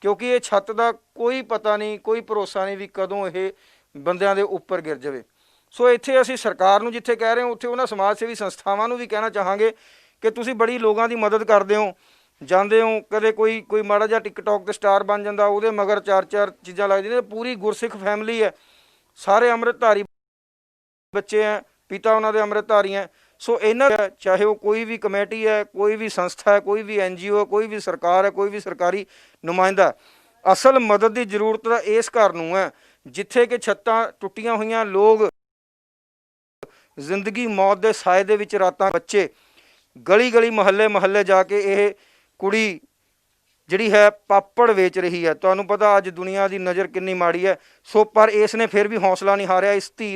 ਕਿਉਂਕਿ ਇਹ ਛੱਤ ਦਾ ਕੋਈ ਪਤਾ ਨਹੀਂ, ਕੋਈ ਭਰੋਸਾ ਨਹੀਂ ਵੀ ਕਦੋਂ ਇਹ ਬੰਦਿਆਂ ਦੇ ਉੱਪਰ ਗਿਰ ਜਾਵੇ। ਸੋ ਇੱਥੇ ਅਸੀਂ ਸਰਕਾਰ ਨੂੰ ਜਿੱਥੇ ਕਹਿ ਰਹੇ ਹਾਂ, ਉੱਥੇ ਉਹਨਾਂ ਸਮਾਜ ਸੇਵੀ ਸੰਸਥਾਵਾਂ ਨੂੰ ਵੀ ਕਹਿਣਾ ਚਾਹਾਂਗੇ ਕਿ ਤੁਸੀਂ ਬੜੀ ਲੋਕਾਂ ਦੀ ਮਦਦ ਕਰਦੇ ਹੋ, ਜਾਂਦੇ ਹੋ, ਕਦੇ ਕੋਈ ਮਾੜਾ ਜਿਹਾ ਟਿਕਟੌਕ ਤੇ ਸਟਾਰ ਬਣ ਜਾਂਦਾ, ਉਹਦੇ ਮਗਰ 4-4 ਚੀਜ਼ਾਂ ਲੱਗ ਜਾਂਦੀਆਂ। ਪੂਰੀ ਗੁਰਸਿੱਖ ਫੈਮਿਲੀ ਹੈ, ਸਾਰੇ ਅੰਮ੍ਰਿਤਧਾਰੀ ਬੱਚੇ ਹੈ, ਪਿਤਾ ਉਹਨਾਂ ਦੇ ਅੰਮ੍ਰਿਤਧਾਰੀ ਹੈ। ਸੋ ਇਹਨਾਂ ਚਾਹੇ ਉਹ ਕੋਈ ਵੀ ਕਮੇਟੀ ਹੈ, ਕੋਈ ਵੀ ਸੰਸਥਾ ਹੈ, ਕੋਈ ਵੀ NGO ਹੈ, ਕੋਈ ਵੀ ਸਰਕਾਰ ਹੈ, ਕੋਈ ਵੀ ਸਰਕਾਰੀ ਨੁਮਾਇੰਦਾ, ਅਸਲ ਮਦਦ ਦੀ ਜ਼ਰੂਰਤ ਤਾਂ ਇਸ ਘਰ ਨੂੰ ਹੈ ਜਿੱਥੇ ਕਿ ਛੱਤਾਂ ਟੁੱਟੀਆਂ ਹੋਈਆਂ, ਲੋਕ ਜ਼ਿੰਦਗੀ ਮੌਤ ਦੇ ਸਾਏ ਦੇ ਵਿੱਚ ਰਾਤਾਂ, ਬੱਚੇ ਗਲੀ ਮੁਹੱਲੇ ਜਾ ਕੇ ਇਹ ਕੁੜੀ ਜਿਹੜੀ ਹੈ ਪਾਪੜ ਵੇਚ ਰਹੀ ਹੈ। ਤੁਹਾਨੂੰ ਪਤਾ ਅੱਜ ਦੁਨੀਆ ਦੀ ਨਜ਼ਰ ਕਿੰਨੀ ਮਾੜੀ ਹੈ। ਸੋ ਪਰ ਇਸ ਨੇ ਫਿਰ ਵੀ ਹੌਸਲਾ ਨਹੀਂ ਹਾਰਿਆ। ਇਸ ਧੀ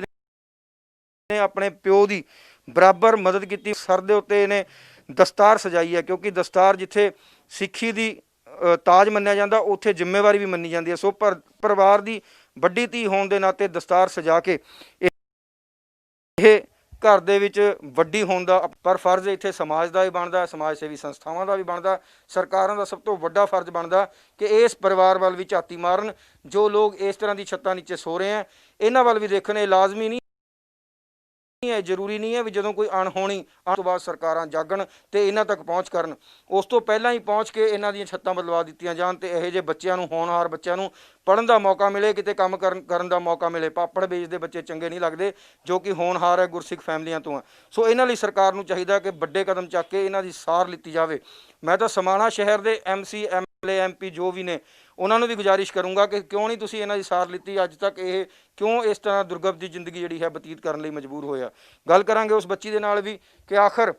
ਨੇ ਆਪਣੇ ਪਿਓ ਦੀ ਬਰਾਬਰ ਮਦਦ ਕੀਤੀ। ਸਰ ਦੇ ਉੱਤੇ ਇਹਨੇ ਦਸਤਾਰ ਸਜਾਈ ਹੈ, ਕਿਉਂਕਿ ਦਸਤਾਰ ਜਿੱਥੇ ਸਿੱਖੀ ਦੀ ਤਾਜ ਮੰਨਿਆ ਜਾਂਦਾ, ਉੱਥੇ ਜ਼ਿੰਮੇਵਾਰੀ ਵੀ ਮੰਨੀ ਜਾਂਦੀ ਹੈ। ਸੋ ਪਰਿਵਾਰ ਦੀ ਵੱਡੀ ਧੀ ਹੋਣ ਦੇ ਨਾਤੇ ਦਸਤਾਰ ਸਜਾ ਕੇ ਇਹ ਘਰ ਦੇ ਵਿੱਚ ਵੱਡੀ ਹੋਣ ਦਾ ਪਰ ਫਰਜ਼ ਇੱਥੇ ਸਮਾਜ ਦਾ ਵੀ ਬਣਦਾ, ਸਮਾਜ ਸੇਵੀ ਸੰਸਥਾਵਾਂ ਦਾ ਵੀ ਬਣਦਾ, ਸਰਕਾਰਾਂ ਦਾ ਸਭ ਤੋਂ ਵੱਡਾ ਫਰਜ਼ ਬਣਦਾ ਕਿ ਇਸ ਪਰਿਵਾਰ ਵੱਲ ਵੀ ਝਾਤੀ ਮਾਰਨ। ਜੋ ਲੋਕ ਇਸ ਤਰ੍ਹਾਂ ਦੀ ਛੱਤਾਂ ਨੀਚੇ ਸੋ ਰਹੇ ਆ, ਇਹਨਾਂ ਵੱਲ ਵੀ ਦੇਖਣ। ਇਹ ਲਾਜ਼ਮੀ ਨਹੀਂ ਹੈ, ਜ਼ਰੂਰੀ ਨਹੀਂ ਹੈ ਵੀ ਜਦੋਂ ਕੋਈ ਅਣਹੋਣੀ ਆਉਣ ਤੋਂ ਬਾਅਦ ਸਰਕਾਰਾਂ ਜਾਗਣ ਤੇ ਇਹਨਾਂ ਤੱਕ ਪਹੁੰਚ ਕਰਨ। ਉਸ ਤੋਂ ਪਹਿਲਾਂ ਹੀ ਪਹੁੰਚ ਕੇ ਇਹਨਾਂ ਦੀਆਂ ਛੱਤਾਂ ਬਦਲਵਾ ਦਿੱਤੀਆਂ ਜਾਣ ਤੇ ਇਹੋ ਜਿਹੇ ਬੱਚਿਆਂ ਨੂੰ, ਹੋਣਹਾਰ ਬੱਚਿਆਂ ਨੂੰ ਪੜ੍ਹਨ ਦਾ ਮੌਕਾ ਮਿਲੇ, ਕਿਤੇ ਕੰਮ ਕਰਨ ਦਾ ਮੌਕਾ ਮਿਲੇ। ਪਾਪੜ ਵੇਚਦੇ ਬੱਚੇ ਚੰਗੇ ਨਹੀਂ ਲੱਗਦੇ ਜੋ ਕਿ ਹੋਣਹਾਰ ਹੈ, ਗੁਰਸਿੱਖ ਫੈਮਲੀਆਂ ਤੋਂ ਆ। ਸੋ ਇਹਨਾਂ ਲਈ ਸਰਕਾਰ ਨੂੰ ਚਾਹੀਦਾ ਕਿ ਵੱਡੇ ਕਦਮ ਚੱਕ ਕੇ ਇਹਨਾਂ ਦੀ ਸਾਰ ਲਿੱਤੀ ਜਾਵੇ। ਮੈਂ ਤਾਂ ਸਮਾਣਾ ਸ਼ਹਿਰ ਦੇ MC MLA MP ਜੋ ਵੀ ਨੇ, ਉਹਨਾਂ ਨੂੰ ਵੀ ਗੁਜ਼ਾਰਿਸ਼ ਕਰੂੰਗਾ ਕਿ ਕਿਉਂ ਨਹੀਂ ਤੁਸੀਂ ਇਹਨਾਂ ਦੀ ਸਾਰ ਲਿੱਤੀ। ਅੱਜ ਤੱਕ ਇਹ ਕਿਉਂ ਇਸ ਤਰ੍ਹਾਂ ਦੁਰਗਮ ਦੀ ਜ਼ਿੰਦਗੀ ਜਿਹੜੀ ਹੈ ਬਤੀਤ ਕਰਨ ਲਈ ਮਜਬੂਰ ਹੋਇਆ। ਗੱਲ ਕਰਾਂਗੇ ਉਸ ਬੱਚੀ ਦੇ ਨਾਲ ਵੀ ਕਿ ਆਖਰ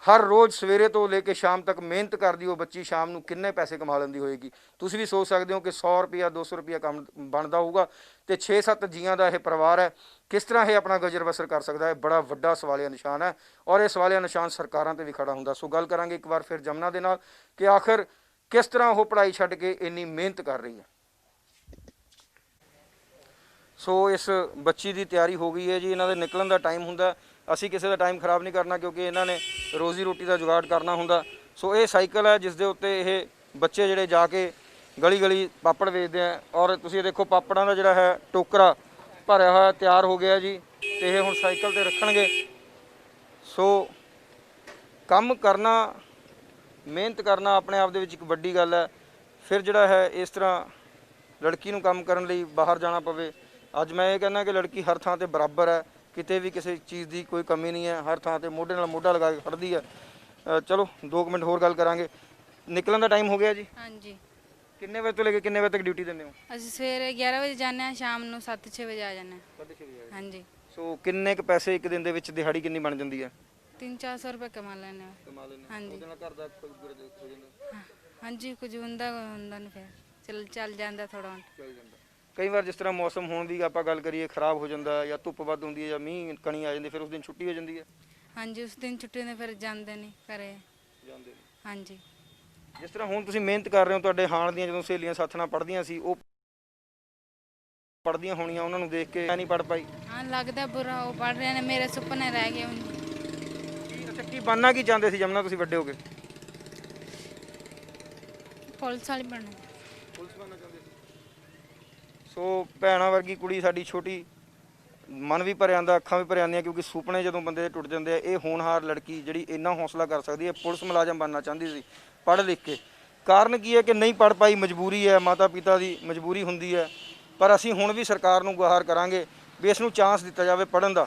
ਹਰ ਰੋਜ਼ ਸਵੇਰੇ ਤੋਂ ਲੈ ਕੇ ਸ਼ਾਮ ਤੱਕ ਮਿਹਨਤ ਕਰਦੀ ਉਹ ਬੱਚੀ ਸ਼ਾਮ ਨੂੰ ਕਿੰਨੇ ਪੈਸੇ ਕਮਾ ਲੈਂਦੀ ਹੋਏਗੀ। ਤੁਸੀਂ ਵੀ ਸੋਚ ਸਕਦੇ ਹੋ ਕਿ 100 ਰੁਪਇਆ 200 ਰੁਪਇਆ ਕੰਮ ਬਣਦਾ ਹੋਊਗਾ ਤੇ 6-7 ਜੀਆਂ ਦਾ ਇਹ ਪਰਿਵਾਰ ਹੈ, ਕਿਸ ਤਰ੍ਹਾਂ ਇਹ ਆਪਣਾ ਗੁਜ਼ਰ ਬਸਰ ਕਰ ਸਕਦਾ ਹੈ। ਬੜਾ ਵੱਡਾ ਸਵਾਲੀਆ ਨਿਸ਼ਾਨ ਹੈ ਔਰ ਇਹ ਸਵਾਲੀਆ ਨਿਸ਼ਾਨ ਸਰਕਾਰਾਂ ਤੇ ਵੀ ਖੜਾ ਹੁੰਦਾ। ਸੋ ਗੱਲ ਕਰਾਂਗੇ ਇੱਕ ਵਾਰ ਫਿਰ ਜਮਨਾ ਦੇ ਨਾਲ ਕਿ ਆਖਰ ਕਿਸ ਤਰ੍ਹਾਂ ਉਹ ਪੜ੍ਹਾਈ ਛੱਡ ਕੇ ਇੰਨੀ ਮਿਹਨਤ ਕਰ ਰਹੀ ਹੈ। ਸੋ ਇਸ ਬੱਚੀ ਦੀ ਤਿਆਰੀ ਹੋ ਗਈ ਹੈ ਜੀ। ਇਹਨਾਂ ਦੇ ਨਿਕਲਣ ਦਾ ਟਾਈਮ ਹੁੰਦਾ, ਅਸੀਂ ਕਿਸੇ ਦਾ ਟਾਈਮ ਖਰਾਬ ਨਹੀਂ ਕਰਨਾ ਕਿਉਂਕਿ ਇਹਨਾਂ ਨੇ ਰੋਜ਼ੀ ਰੋਟੀ ਦਾ ਜੁਗਾੜ ਕਰਨਾ ਹੁੰਦਾ। ਸੋ ਇਹ ਸਾਈਕਲ ਹੈ ਜਿਸ ਦੇ ਉੱਤੇ ਇਹ ਬੱਚੇ ਜਿਹੜੇ ਜਾ ਕੇ ਗਲੀ ਪਾਪੜ ਵੇਚਦੇ ਆ। ਔਰ ਤੁਸੀਂ ਦੇਖੋ ਪਾਪੜਾਂ ਦਾ ਜਿਹੜਾ ਹੈ ਟੋਕਰਾ ਭਰਿਆ ਹੋਇਆ ਤਿਆਰ ਹੋ ਗਿਆ ਜੀ ਤੇ ਇਹ ਹੁਣ ਸਾਈਕਲ ਤੇ ਰੱਖਣਗੇ। ਸੋ ਕੰਮ ਕਰਨਾ, ਮਿਹਨਤ ਕਰਨਾ ਆਪਣੇ ਆਪ ਦੇ ਵਿੱਚ ਇੱਕ ਵੱਡੀ ਗੱਲ ਹੈ। ਫਿਰ ਜਿਹੜਾ ਹੈ ਇਸ ਤਰ੍ਹਾਂ ਲੜਕੀ ਨੂੰ ਕੰਮ ਕਰਨ ਲਈ ਬਾਹਰ ਜਾਣਾ ਪਵੇ। ਅੱਜ ਮੈਂ ਇਹ ਕਹਿੰਦਾ ਕਿ ਲੜਕੀ ਹਰ ਥਾਂ ਤੇ ਬਰਾਬਰ ਹੈ, ਕਿਤੇ ਵੀ ਕਿਸੇ ਚੀਜ਼ ਦੀ ਕੋਈ ਕਮੀ ਨਹੀਂ ਹੈ, ਹਰ ਥਾਂ ਤੇ ਮੋਢੇ ਨਾਲ ਮੋਢਾ ਲਗਾ ਕੇ ਖੜਦੀ ਹੈ। ਚਲੋ 2 ਮਿੰਟ ਹੋਰ ਗੱਲ ਕਰਾਂਗੇ। ਨਿਕਲਣ ਦਾ ਟਾਈਮ ਹੋ ਗਿਆ ਜੀ। ਹਾਂਜੀ। ਕਿੰਨੇ ਵਜੇ ਤੋਂ ਲੈ ਕੇ ਕਿੰਨੇ ਵਜੇ ਤੱਕ ਡਿਊਟੀ ਦਿੰਦੇ ਹੋ? ਅਸੀਂ ਸਵੇਰੇ 11 ਵਜੇ ਜਾਂਦੇ ਹਾਂ, ਸ਼ਾਮ ਨੂੰ 7-6 ਵਜੇ ਆ ਜਾਂਦੇ ਹਾਂ। ਹਾਂਜੀ। ਸੋ ਕਿੰਨੇ ਕੁ ਪੈਸੇ ਇੱਕ ਦਿਨ ਦੇ ਵਿੱਚ ਦਿਹਾੜੀ ਕਿੰਨੀ ਬਣ ਜਾਂਦੀ ਹੈ? 300-400 ਰੁਪਏ ਕਮਾ ਲੈਂਦੇ ਹਾਂ। ਕਮਾ ਲੈਂਦੇ ਹਾਂਜੀ। ਉਹਦੇ ਨਾਲ ਘਰ ਦਾ ਕੋਈ ਗੁਜ਼ਰ ਹੋ ਜਾਂਦਾ? ਹਾਂਜੀ, ਕੁਝ ਹੁੰਦਾ ਨਹੀਂ, ਫਿਰ ਚੱਲ ਜਾਂਦਾ ਥੋੜਾ। ਚੱਲ ਜਾਂਦਾ। ਕਈ ਵਾਰ ਜਿਸ ਤਰ੍ਹਾਂ ਮੌਸਮ ਹੋਣ ਦੀ ਆਪਾਂ ਗੱਲ ਕਰੀਏ, ਖਰਾਬ ਹੋ ਜਾਂਦਾ ਜਾਂ ਧੁੱਪ ਵੱਧ ਹੁੰਦੀ ਹੈ ਜਾਂ ਮੀਂਹ ਕਣੀ ਆ ਜਾਂਦੀ, ਫਿਰ ਉਸ ਦਿਨ ਛੁੱਟੀ ਹੋ ਜਾਂਦੀ ਹੈ? ਹਾਂਜੀ, ਉਸ ਦਿਨ ਛੁੱਟੀ ਨੇ ਫਿਰ ਜਾਂਦੇ ਨਹੀਂ ਘਰੇ। ਜਾਂਦੇ ਨੇ। ਹਾਂਜੀ। ਜਿਸ ਤਰ੍ਹਾਂ ਹੁਣ ਤੁਸੀਂ ਮਿਹਨਤ ਕਰ ਰਹੇ ਹੋ, ਤੁਹਾਡੇ ਹਾਣ ਦੀਆਂ ਜਦੋਂ ਸਹੇਲੀਆਂ ਸਾਥ ਨਾਲ ਪੜ੍ਹਦੀਆਂ ਸੀ, ਉਹ ਪੜ੍ਹਦੀਆਂ ਹੋਣੀਆਂ, ਉਹਨਾਂ ਨੂੰ ਦੇਖ ਕੇ ਨਹੀਂ ਪੜ੍ਹ ਪਾਈ? ਹਾਂ, ਲੱਗਦਾ ਬੁਰਾ। ਉਹ ਪੜ੍ਹ ਰਹੇ ਨੇ, ਮੇਰੇ ਸੁਪਨੇ ਰਹਿ ਗਏ ਹੁਣ। ਅੱਛਾ, ਕੀ ਬਣਨਾ ਕੀ ਚਾਹੁੰਦੇ ਸੀ ਜਮਨਾ ਤੁਸੀਂ ਵੱਡੇ ਹੋ ਕੇ? ਪੁਲਿਸ ਵਾਲੀ ਬਣਨਾ। ਪੁਲਿਸ ਬਣਨਾ ਚਾਹੁੰਦੇ ਸੀ। ਸੋ ਭੈਣਾਂ ਵਰਗੀ ਕੁੜੀ ਸਾਡੀ ਛੋਟੀ, ਮਨ ਵੀ ਭਰ ਆਉਂਦਾ, ਅੱਖਾਂ ਵੀ ਭਰ ਆਉਂਦੀਆਂ, ਕਿਉਂਕਿ ਸੁਪਨੇ ਜਦੋਂ ਬੰਦੇ ਦੇ ਟੁੱਟ ਜਾਂਦੇ ਆ। ਇਹ ਹੋਣਹਾਰ ਲੜਕੀ ਜਿਹੜੀ ਇੰਨਾ ਹੌਸਲਾ ਕਰ ਸਕਦੀ ਹੈ, ਪੁਲਿਸ ਮੁਲਾਜ਼ਮ ਬਣਨਾ ਚਾਹੁੰਦੀ ਸੀ ਪੜ੍ਹ ਲਿਖ ਕੇ। ਕਾਰਨ ਕੀ ਹੈ ਕਿ ਨਹੀਂ ਪੜ੍ਹ ਪਾਈ, ਮਜਬੂਰੀ ਹੈ, ਮਾਤਾ ਪਿਤਾ ਦੀ ਮਜਬੂਰੀ ਹੁੰਦੀ ਹੈ। ਪਰ ਅਸੀਂ ਹੁਣ ਵੀ ਸਰਕਾਰ ਨੂੰ ਗੁਹਾਰ ਕਰਾਂਗੇ ਵੀ ਇਸ ਨੂੰ ਚਾਂਸ ਦਿੱਤਾ ਜਾਵੇ ਪੜ੍ਹਨ ਦਾ,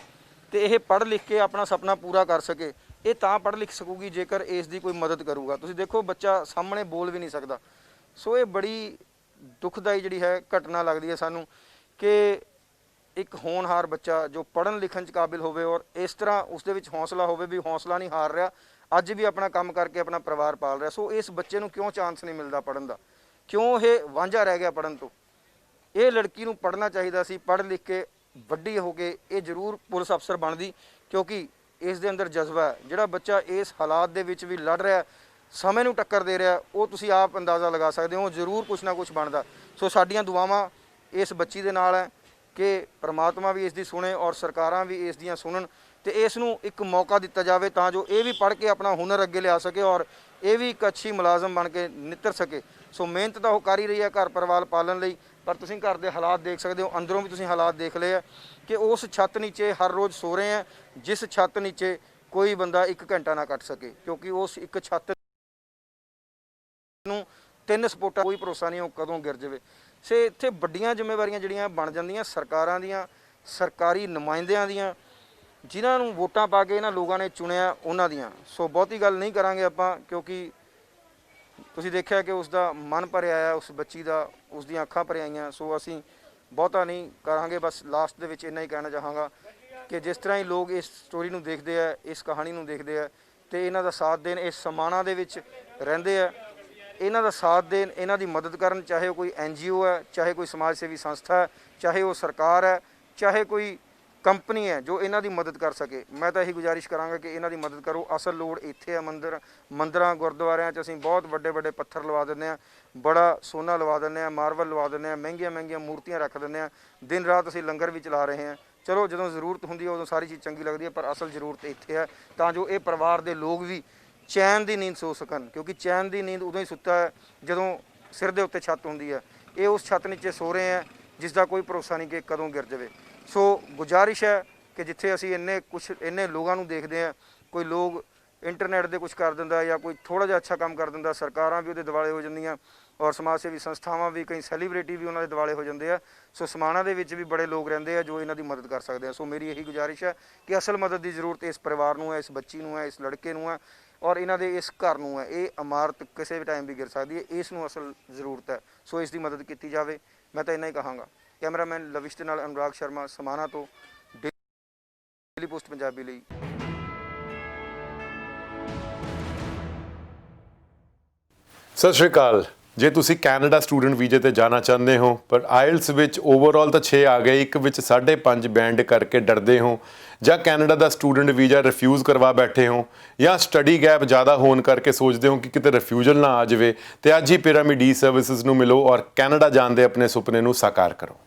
ਤੇ ਇਹ ਪੜ੍ਹ ਲਿਖ ਕੇ ਆਪਣਾ ਸੁਪਨਾ ਪੂਰਾ ਕਰ ਸਕੇ। ਇਹ ਤਾਂ ਪੜ੍ਹ ਲਿਖ ਸਕੂਗੀ ਜੇਕਰ ਇਸ ਦੀ ਕੋਈ ਮਦਦ ਕਰੂਗਾ। ਤੁਸੀਂ ਦੇਖੋ ਬੱਚਾ ਸਾਹਮਣੇ ਬੋਲ ਵੀ ਨਹੀਂ ਸਕਦਾ। ਸੋ ਇਹ ਬੜੀ ਦੁਖਦਾਈ ਜਿਹੜੀ ਹੈ ਘਟਨਾ ਲੱਗਦੀ ਹੈ ਸਾਨੂੰ ਕਿ ਇੱਕ ਹੋਣਹਾਰ ਬੱਚਾ ਜੋ ਪੜ੍ਹਨ ਲਿਖਣ 'ਚ ਕਾਬਿਲ ਹੋਵੇ ਔਰ ਇਸ ਤਰ੍ਹਾਂ ਉਸ ਦੇ ਵਿੱਚ ਹੌਸਲਾ ਹੋਵੇ ਵੀ ਹੌਸਲਾ ਨਹੀਂ ਹਾਰ ਰਿਹਾ, ਅੱਜ ਵੀ ਆਪਣਾ ਕੰਮ ਕਰਕੇ ਆਪਣਾ ਪਰਿਵਾਰ ਪਾਲ ਰਿਹਾ। ਸੋ ਇਸ ਬੱਚੇ ਨੂੰ ਕਿਉਂ ਚਾਂਸ ਨਹੀਂ ਮਿਲਦਾ ਪੜ੍ਹਨ ਦਾ? ਕਿਉਂ ਇਹ ਵਾਂਝਾ ਰਹਿ ਗਿਆ ਪੜ੍ਹਨ ਤੋਂ। ਇਹ ਲੜਕੀ ਨੂੰ ਪੜ੍ਹਨਾ ਚਾਹੀਦਾ ਸੀ, ਪੜ੍ਹ ਲਿਖ ਕੇ ਵੱਡੀ ਹੋ ਕੇ ਇਹ ਜ਼ਰੂਰ ਪੁਲਿਸ ਅਫਸਰ ਬਣਦੀ, ਕਿਉਂਕਿ ਇਸ ਦੇ ਅੰਦਰ ਜਜ਼ਬਾ ਹੈ। ਜਿਹੜਾ ਬੱਚਾ ਇਸ ਹਾਲਾਤ ਦੇ ਵਿੱਚ ਵੀ ਲੜ ਰਿਹਾ, ਸਮੇਂ ਨੂੰ ਟੱਕਰ ਦੇ ਰਿਹਾ, ਉਹ ਤੁਸੀਂ ਆਪ ਅੰਦਾਜ਼ਾ ਲਗਾ ਸਕਦੇ ਹੋ, ਜ਼ਰੂਰ ਕੁਛ ਨਾ ਕੁਛ ਬਣਦਾ। ਸੋ ਸਾਡੀਆਂ ਦੁਆਵਾਂ ਇਸ ਬੱਚੀ ਦੇ ਨਾਲ ਹੈ ਕਿ ਪ੍ਰਮਾਤਮਾ ਵੀ ਇਸ ਦੀ ਸੁਣੇ ਔਰ ਸਰਕਾਰਾਂ ਵੀ ਇਸ ਦੀਆਂ ਸੁਣਨ ਤੇ ਇਸ ਨੂੰ ਇੱਕ ਮੌਕਾ ਦਿੱਤਾ ਜਾਵੇ ਤਾਂ ਜੋ ਇਹ ਵੀ ਪੜ੍ਹ ਕੇ ਆਪਣਾ ਹੁਨਰ ਅੱਗੇ ਲਿਆ ਸਕੇ ਔਰ ਇਹ ਵੀ ਇੱਕ ਅੱਛੀ ਮੁਲਾਜ਼ਮ ਬਣ ਕੇ ਨਿੱਤਰ ਸਕੇ। ਸੋ ਮਿਹਨਤ ਤਾਂ ਉਹ ਕਰ ਹੀ ਰਹੀ ਹੈ ਘਰ ਪਰਿਵਾਰ ਪਾਲਣ ਲਈ, ਪਰ ਤੁਸੀਂ ਘਰ ਦੇ ਹਾਲਾਤ ਦੇਖ ਸਕਦੇ ਹੋ, ਅੰਦਰੋਂ ਵੀ ਤੁਸੀਂ ਹਾਲਾਤ ਦੇਖ ਲਏ ਆ ਕਿ ਉਸ ਛੱਤ ਨੀਚੇ ਹਰ ਰੋਜ਼ ਸੋ ਰਹੇ ਆ ਜਿਸ ਛੱਤ ਨੀਚੇ ਕੋਈ ਬੰਦਾ 1 ਘੰਟਾ ਨਾ ਕੱਟ ਸਕੇ, ਕਿਉਂਕਿ ਉਸ ਇੱਕ ਛੱਤ ਨੂੰ 3 ਸਪੋਰਟਾਂ ਕੋਈ ਭਰੋਸਾ ਨਹੀਂ ਉਹ ਕਦੋਂ ਗਿਰ ਜਾਵੇ। ਸੇ ਇੱਥੇ ਵੱਡੀਆਂ ਜ਼ਿੰਮੇਵਾਰੀਆਂ ਜਿਹੜੀਆਂ ਬਣ ਜਾਂਦੀਆਂ ਸਰਕਾਰਾਂ ਦੀਆਂ, ਸਰਕਾਰੀ ਨੁਮਾਇੰਦਿਆਂ ਦੀਆਂ, ਜਿਨ੍ਹਾਂ ਨੂੰ ਵੋਟਾਂ ਪਾ ਕੇ ਇਹਨਾਂ ਲੋਕਾਂ ਨੇ ਚੁਣਿਆ ਉਹਨਾਂ ਦੀਆਂ। ਸੋ ਬਹੁਤੀ ਗੱਲ ਨਹੀਂ ਕਰਾਂਗੇ ਆਪਾਂ, ਕਿਉਂਕਿ ਤੁਸੀਂ ਦੇਖਿਆ ਕਿ ਉਸ ਦਾ ਮਨ ਭਰਿਆ ਆ, ਉਸ ਬੱਚੀ ਦਾ, ਉਸ ਦੀਆਂ ਅੱਖਾਂ ਭਰ ਆਈਆਂ। ਸੋ ਅਸੀਂ ਬਹੁਤਾ ਨਹੀਂ ਕਰਾਂਗੇ, ਬਸ ਲਾਸਟ ਦੇ ਵਿੱਚ ਇੰਨਾ ਹੀ ਕਹਿਣਾ ਚਾਹਾਂਗਾ ਕਿ ਜਿਸ ਤਰ੍ਹਾਂ ਹੀ ਲੋਕ ਇਸ ਸਟੋਰੀ ਨੂੰ ਦੇਖਦੇ ਆ, ਇਸ ਕਹਾਣੀ ਨੂੰ ਦੇਖਦੇ ਆ ਤੇ ਇਹਨਾਂ ਦਾ ਸਾਥ ਦੇਣ, ਇਸ ਸਮਾਣਾ ਦੇ ਵਿੱਚ ਰਹਿੰਦੇ ਆ, ਇਹਨਾਂ ਦਾ ਸਾਥ ਦੇਣ, ਇਹਨਾਂ ਦੀ ਮਦਦ ਕਰਨ, ਚਾਹੇ ਉਹ ਕੋਈ NGO ਹੈ, ਚਾਹੇ ਕੋਈ ਸਮਾਜ ਸੇਵੀ ਸੰਸਥਾ ਹੈ, ਚਾਹੇ ਉਹ ਸਰਕਾਰ ਹੈ, ਚਾਹੇ ਕੋਈ ਕੰਪਨੀ ਹੈ ਜੋ ਇਹਨਾਂ ਦੀ ਮਦਦ ਕਰ ਸਕੇ। ਮੈਂ ਤਾਂ ਇਹੀ ਗੁਜ਼ਾਰਿਸ਼ ਕਰਾਂਗਾ ਕਿ ਇਹਨਾਂ ਦੀ ਮਦਦ ਕਰੋ। ਅਸਲ ਲੋੜ ਇੱਥੇ ਹੈ ਮੰਦਰਾਂ ਗੁਰਦੁਆਰਿਆਂ 'ਚ ਅਸੀਂ ਬਹੁਤ ਵੱਡੇ ਵੱਡੇ ਪੱਥਰ ਲਵਾ ਦਿੰਦੇ ਹਾਂ, ਬੜਾ ਸੋਨਾ ਲਵਾ ਦਿੰਦੇ ਹਾਂ, ਮਾਰਬਲ ਲਵਾ ਦਿੰਦੇ ਹਾਂ, ਮਹਿੰਗੀਆਂ ਮੂਰਤੀਆਂ ਰੱਖ ਦਿੰਦੇ ਹਾਂ, ਦਿਨ ਰਾਤ ਅਸੀਂ ਲੰਗਰ ਵੀ ਚਲਾ ਰਹੇ ਹਾਂ। ਚਲੋ ਜਦੋਂ ਜ਼ਰੂਰਤ ਹੁੰਦੀ ਹੈ ਉਦੋਂ ਸਾਰੀ ਚੀਜ਼ ਚੰਗੀ ਲੱਗਦੀ ਹੈ, ਪਰ ਅਸਲ ਜ਼ਰੂਰਤ ਇੱਥੇ ਹੈ ਤਾਂ ਜੋ ਇਹ ਪਰਿਵਾਰ ਦੇ ਲੋਕ ਵੀ ਚੈਨ ਦੀ ਨੀਂਦ ਸੋ ਸਕਣ, ਕਿਉਂਕਿ ਚੈਨ ਦੀ ਨੀਂਦ ਉਦੋਂ ਹੀ ਸੁੱਤਾ ਹੈ ਜਦੋਂ ਸਿਰ ਦੇ ਉੱਤੇ ਛੱਤ ਹੁੰਦੀ ਹੈ। ਇਹ ਉਸ ਛੱਤ ਨੀਚੇ ਸੋ ਰਹੇ ਹੈ ਜਿਸ ਦਾ ਕੋਈ ਭਰੋਸਾ ਨਹੀਂ ਕਿ ਕਦੋਂ ਗਿਰ ਜਾਵੇ। ਸੋ ਗੁਜ਼ਾਰਿਸ਼ ਹੈ ਕਿ ਜਿੱਥੇ ਅਸੀਂ ਇੰਨੇ ਲੋਕਾਂ ਨੂੰ ਦੇਖਦੇ ਹਾਂ, ਕੋਈ ਲੋਕ ਇੰਟਰਨੈਟ ਦੇ ਕੁਝ ਕਰ ਦਿੰਦਾ ਜਾਂ ਕੋਈ ਥੋੜ੍ਹਾ ਜਿਹਾ ਅੱਛਾ ਕੰਮ ਕਰ ਦਿੰਦਾ, ਸਰਕਾਰਾਂ ਵੀ ਉਹਦੇ ਦਿਵਾਲੇ ਹੋ ਜਾਂਦੀਆਂ ਔਰ ਸਮਾਜ ਸੇਵੀ ਸੰਸਥਾਵਾਂ ਵੀ, ਕਈ ਸੈਲੀਬ੍ਰਿਟੀ ਵੀ ਉਹਨਾਂ ਦੇ ਦਿਵਾਲੇ ਹੋ ਜਾਂਦੇ ਆ। ਸੋ ਸਮਾਣਾ ਦੇ ਵਿੱਚ ਵੀ ਬੜੇ ਲੋਕ ਰਹਿੰਦੇ ਆ ਜੋ ਇਹਨਾਂ ਦੀ ਮਦਦ ਕਰ ਸਕਦੇ ਆ। ਸੋ ਮੇਰੀ ਇਹੀ ਗੁਜ਼ਾਰਿਸ਼ ਹੈ ਕਿ ਅਸਲ ਮਦਦ ਦੀ ਜ਼ਰੂਰਤ ਇਸ ਪਰਿਵਾਰ ਨੂੰ ਹੈ, ਇਸ ਬੱਚੀ ਨੂੰ ਹੈ, ਇਸ ਲੜਕੇ ਨੂੰ ਹੈ ਔਰ ਇਹਨਾਂ ਦੇ ਇਸ ਘਰ ਨੂੰ ਹੈ। ਇਹ ਇਮਾਰਤ ਕਿਸੇ ਵੀ ਟਾਈਮ ਵੀ ਗਿਰ ਸਕਦੀ ਹੈ, ਇਸ ਨੂੰ ਅਸਲ ਜ਼ਰੂਰਤ ਹੈ। ਸੋ ਇਸ ਦੀ ਮਦਦ ਕੀਤੀ ਜਾਵੇ। ਮੈਂ ਤਾਂ ਇੰਨਾ ਹੀ ਕਹਾਂਗਾ। ਕੈਮਰਾਮੈਨ ਲਵਿਸ਼ ਦੇ ਨਾਲ ਅਨੁਰਾਗ ਸ਼ਰਮਾ, ਸਮਾਣਾ ਤੋਂ, ਡੇਲੀ ਪੋਸਟ ਪੰਜਾਬੀ ਲਈ। ਸਤਿ ਸ਼੍ਰੀ ਅਕਾਲ। ਜੇ ਤੁਸੀਂ ਕੈਨੇਡਾ ਸਟੂਡੈਂਟ ਵੀਜ਼ੇ ਤੇ ਜਾਣਾ ਚਾਹੁੰਦੇ ਹੋ ਪਰ ਆਇਲਸ ਵਿੱਚ ਓਵਰਆਲ ਤਾਂ 6 ਆ ਗਏ, ਇੱਕ ਵਿੱਚ 5.5 ਬੈਂਡ ਕਰਕੇ ਡਰਦੇ ਹੋ, ਜਾਂ ਕੈਨੇਡਾ ਦਾ ਸਟੂਡੈਂਟ ਵੀਜ਼ਾ ਰਿਫਿਊਜ਼ ਕਰਵਾ ਬੈਠੇ ਹੋ, ਜਾਂ ਸਟੱਡੀ ਗੈਪ ਜ਼ਿਆਦਾ ਹੋਣ ਕਰਕੇ ਸੋਚਦੇ ਹੋ ਕਿ ਕਿਤੇ ਰਿਫਿਊਜ਼ਲ ਨਾ ਆ ਜਾਵੇ, ਤੇ ਅੱਜ ਹੀ ਪਿਰਾਮਿਡ ਈ ਸਰਵਿਸਿਜ਼ ਨੂੰ ਮਿਲੋ ਔਰ ਕੈਨੇਡਾ ਜਾਣ ਦੇ ਆਪਣੇ ਸੁਪਨੇ ਨੂੰ ਸਾਕਾਰ ਕਰੋ।